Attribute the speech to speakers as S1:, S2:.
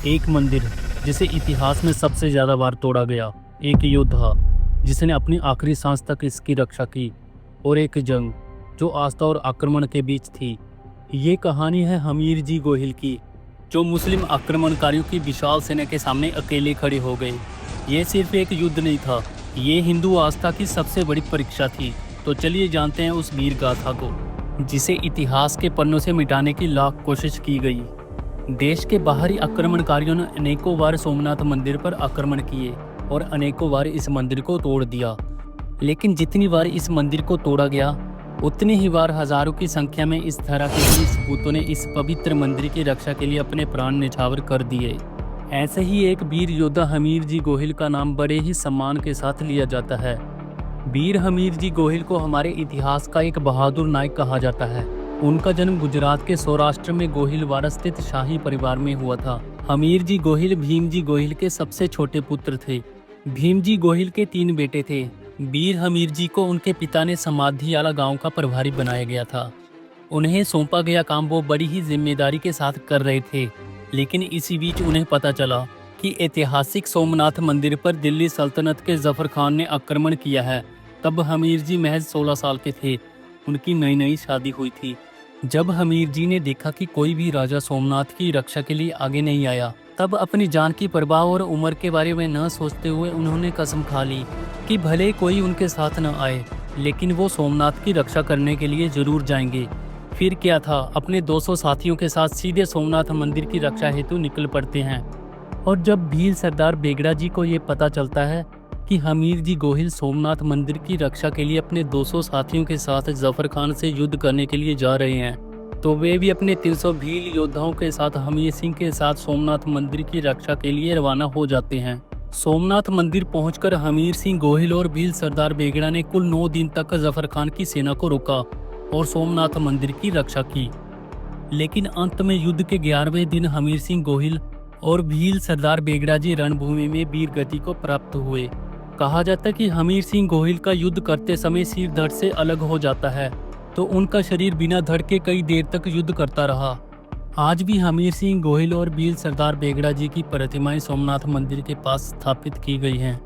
S1: एक मंदिर जिसे इतिहास में सबसे ज़्यादा बार तोड़ा गया, एक योद्धा जिसने अपनी आखिरी सांस तक इसकी रक्षा की, और एक जंग जो आस्था और आक्रमण के बीच थी। ये कहानी है हमीर जी गोहिल की, जो मुस्लिम आक्रमणकारियों की विशाल सेना के सामने अकेले खड़े हो गए। ये सिर्फ एक युद्ध नहीं था, ये हिंदू आस्था की सबसे बड़ी परीक्षा थी। तो चलिए जानते हैं उस वीर गाथा को, जिसे इतिहास के पन्नों से मिटाने की लाख कोशिश की गई। देश के बाहरी आक्रमणकारियों ने अनेकों बार सोमनाथ मंदिर पर आक्रमण किए और अनेकों बार इस मंदिर को तोड़ दिया, लेकिन जितनी बार इस मंदिर को तोड़ा गया, उतनी ही बार हजारों की संख्या में इस तरह के वीर सपूतों ने इस पवित्र मंदिर की रक्षा के लिए अपने प्राण न्यौछावर कर दिए। ऐसे ही एक वीर योद्धा हमीर जी गोहिल का नाम बड़े ही सम्मान के साथ लिया जाता है। वीर हमीर जी गोहिल को हमारे इतिहास का एक बहादुर नायक कहा जाता है। उनका जन्म गुजरात के सौराष्ट्र में गोहिलवाड़ा स्थित शाही परिवार में हुआ था। हमीर जी गोहिल भीम जी गोहिल के सबसे छोटे पुत्र थे। भीम जी गोहिल के 3 बेटे थे। वीर हमीर जी को उनके पिता ने समाधियाला गांव का प्रभारी बनाया गया था। उन्हें सौंपा गया काम वो बड़ी ही जिम्मेदारी के साथ कर रहे थे, लेकिन इसी बीच उन्हें पता चला कि ऐतिहासिक सोमनाथ मंदिर पर दिल्ली सल्तनत के जफर खान ने आक्रमण किया है। तब हमीर जी महज 16 साल के थे। उनकी नई नई शादी हुई थी। जब हमीर जी ने देखा कि कोई भी राजा सोमनाथ की रक्षा के लिए आगे नहीं आया, तब अपनी जान की परवाह और उम्र के बारे में न सोचते हुए उन्होंने कसम खा ली कि भले कोई उनके साथ न आए, लेकिन वो सोमनाथ की रक्षा करने के लिए जरूर जाएंगे। फिर क्या था, अपने 200 साथियों के साथ सीधे सोमनाथ मंदिर की रक्षा हेतु निकल पड़ते हैं। और जब भील सरदार बेगड़ा जी को ये पता चलता है कि हमीर जी गोहिल सोमनाथ मंदिर की रक्षा के लिए अपने 200 साथियों के साथ जफर खान से युद्ध करने के लिए जा रहे हैं, तो वे भी अपने 300 भील योद्धाओं के साथ हमीर सिंह के साथ सोमनाथ मंदिर की रक्षा के लिए रवाना हो जाते हैं। सोमनाथ मंदिर पहुंचकर हमीर सिंह गोहिल और भील सरदार बेगड़ा ने कुल 9 दिन तक जफर खान की सेना को रोका और सोमनाथ मंदिर की रक्षा की। लेकिन अंत में युद्ध के 11वें दिन हमीर सिंह गोहिल और भील सरदार बेगड़ा जी रणभूमि में वीर गति को प्राप्त हुए। कहा जाता है कि हमीर सिंह गोहिल का युद्ध करते समय सिर धड़ से अलग हो जाता है, तो उनका शरीर बिना धड़ के कई देर तक युद्ध करता रहा। आज भी हमीर सिंह गोहिल और भील सरदार बेगड़ा जी की प्रतिमाएं सोमनाथ मंदिर के पास स्थापित की गई हैं।